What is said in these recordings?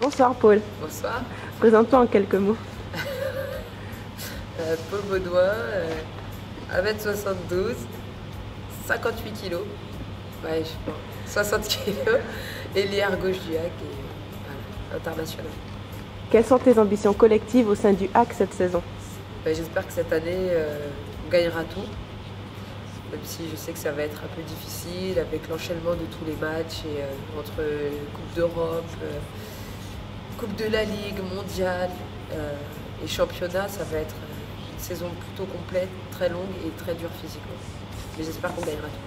Bonsoir Paul. Bonsoir. Présente-toi en quelques mots. Paul Baudouin, 1m72, 58 kilos. Ouais, je pense. 60 kilos. Et l'air gauche du HAC et voilà, international. Quelles sont tes ambitions collectives au sein du HAC cette saison? J'espère que cette année, on gagnera tout. Même si je sais que ça va être un peu difficile avec l'enchaînement de tous les matchs et, entre Coupe d'Europe, Coupe de la Ligue, Mondiale et Championnat, ça va être une saison plutôt complète, très longue et très dure physiquement. Mais j'espère qu'on gagnera tout.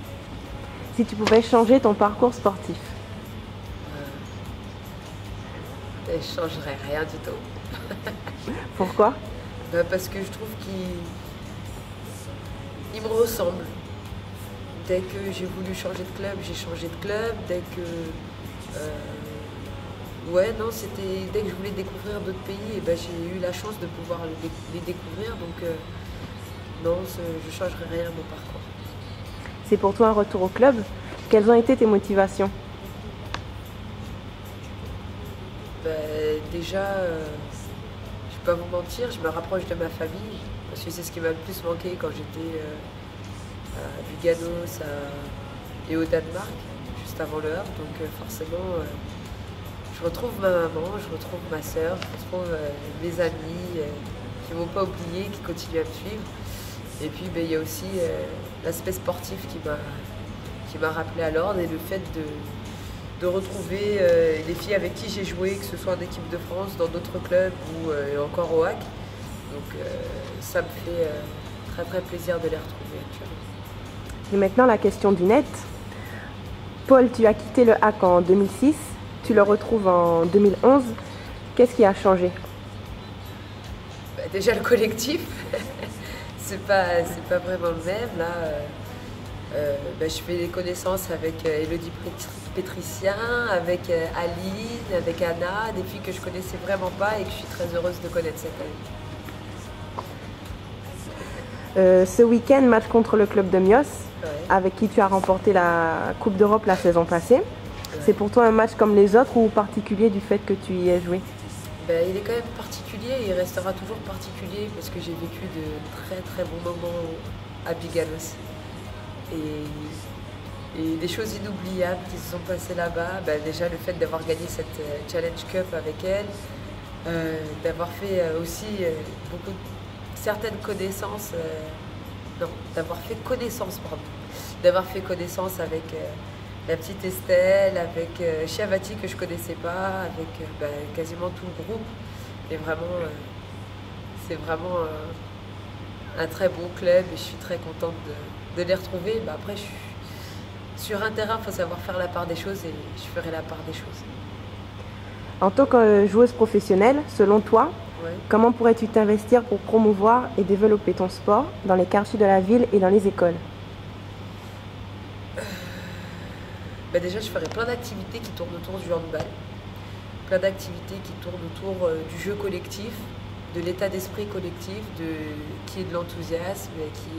Si tu pouvais changer ton parcours sportif? Je ne changerais rien du tout. Pourquoi? Parce que je trouve qu'il me ressemble. Dès que j'ai voulu changer de club, j'ai changé de club. Dès que dès que je voulais découvrir d'autres pays, et j'ai eu la chance de pouvoir les découvrir. Donc non, je ne changerai rien à mon parcours. C'est pour toi un retour au club. Quelles ont été tes motivations? Déjà, je ne vais pas vous mentir, je me rapproche de ma famille. Parce que c'est ce qui m'a le plus manqué quand j'étais à Luganos et au Danemark, juste avant le Havre. Donc forcément, je retrouve ma maman, je retrouve ma soeur, je retrouve mes amis qui ne m'ont pas oublié, qui continuent à me suivre. Et puis il y a aussi l'aspect sportif qui m'a rappelé à l'ordre et le fait de retrouver les filles avec qui j'ai joué, que ce soit en équipe de France, dans d'autres clubs ou encore au HAC. Donc ça me fait très très plaisir de les retrouver actuellement. Et maintenant la question du net. Paul, tu as quitté le HAC en 2006, tu le retrouves en 2011. Qu'est-ce qui a changé? Déjà le collectif, c'est pas vraiment le même. Là, je fais des connaissances avec Elodie Pétricien, avec Aline, avec Anna, des filles que je connaissais vraiment pas et que je suis très heureuse de connaître cette année. Ce week-end, match contre le club de Mios, Ouais. avec qui tu as remporté la Coupe d'Europe la saison passée. Ouais. C'est pour toi un match comme les autres ou particulier du fait que tu y aies joué? Il est quand même particulier et il restera toujours particulier parce que j'ai vécu de très très bons moments à Biganos. Et des choses inoubliables qui se sont passées là-bas. Déjà le fait d'avoir gagné cette Challenge Cup avec elle, d'avoir fait aussi certaines connaissances, d'avoir fait connaissance avec la petite Estelle, avec Chiavati que je connaissais pas, avec quasiment tout le groupe. Et vraiment, c'est vraiment un très bon club et je suis très contente de les retrouver. Après, sur un terrain, il faut savoir faire la part des choses et je ferai la part des choses. En tant que joueuse professionnelle, selon toi, Ouais. comment pourrais-tu t'investir pour promouvoir et développer ton sport dans les quartiers de la ville et dans les écoles? Déjà, je ferai plein d'activités qui tournent autour du handball, plein d'activités qui tournent autour du jeu collectif, de l'état d'esprit collectif, qui est de l'enthousiasme, qui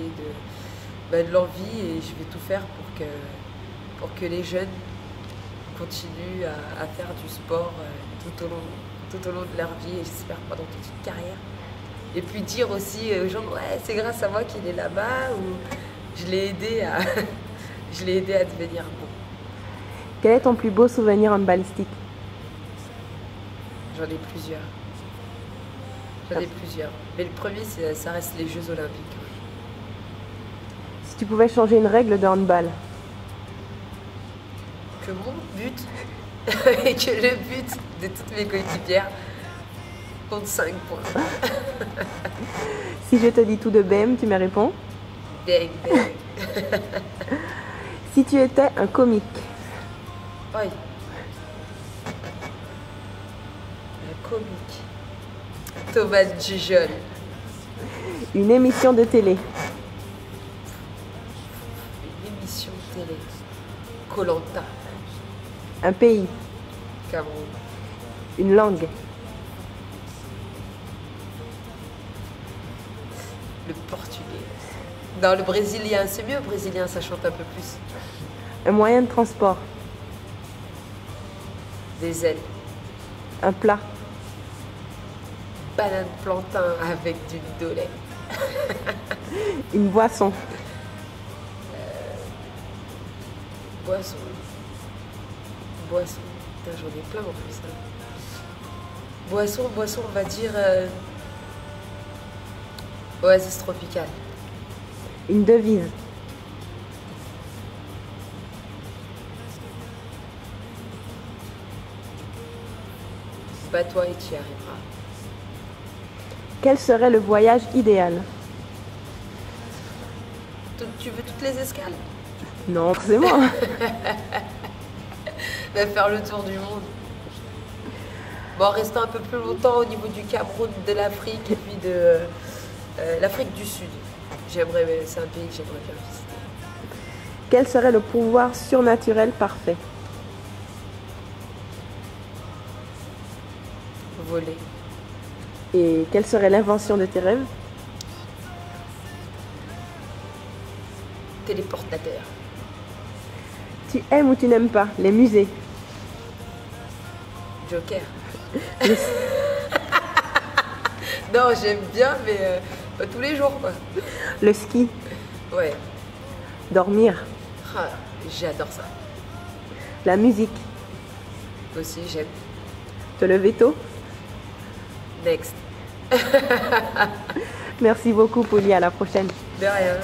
est de l'envie, et je vais tout faire pour que les jeunes continuent à faire du sport tout au long de leur vie, et j'espère pendant toute une carrière. Et puis dire aussi aux gens, ouais, c'est grâce à moi qu'il est là-bas, ou je l'ai aidé à, je l'ai aidé à devenir bon. Quel est ton plus beau souvenir handballistique? J'en ai plusieurs. Mais le premier, ça reste les Jeux Olympiques. Si tu pouvais changer une règle de handball? Que mon but et que le but de toutes mes coéquipières compte 5 points. Si je te dis tout de BM, tu me réponds? Bang, bang. Si tu étais un comique? Oi. Un comique. Thomas Gijol. Une émission de télé? Une émission de télé. Koh-Lanta. Un pays? Cameroun. Une langue? Le portugais. Non, le brésilien, c'est mieux, le brésilien, ça chante un peu plus. Un moyen de transport? Des ailes. Un plat. Banane plantain avec du dolay. Une boisson. Boisson. Boisson. Putain, j'en ai plein en plus. Hein. Boisson, on va dire Oasis tropicale. Une devise. Bats-toi et tu y arriveras. Quel serait le voyage idéal? Tu veux toutes les escales? Non, c'est moi. De faire le tour du monde. Bon, en restant un peu plus longtemps au niveau du Cameroun, de l'Afrique et puis de l'Afrique du Sud. C'est un pays que j'aimerais bien visiter. Quel serait le pouvoir surnaturel parfait? Voler. Et quelle serait l'invention de tes rêves? Téléportateur. Tu aimes ou tu n'aimes pas les musées? Joker. Non, j'aime bien, mais pas tous les jours, quoi. Le ski? Ouais. Dormir? Ah, j'adore ça. La musique? Aussi, j'aime. Te lever tôt? Next. Merci beaucoup, Polly. À la prochaine. De rien.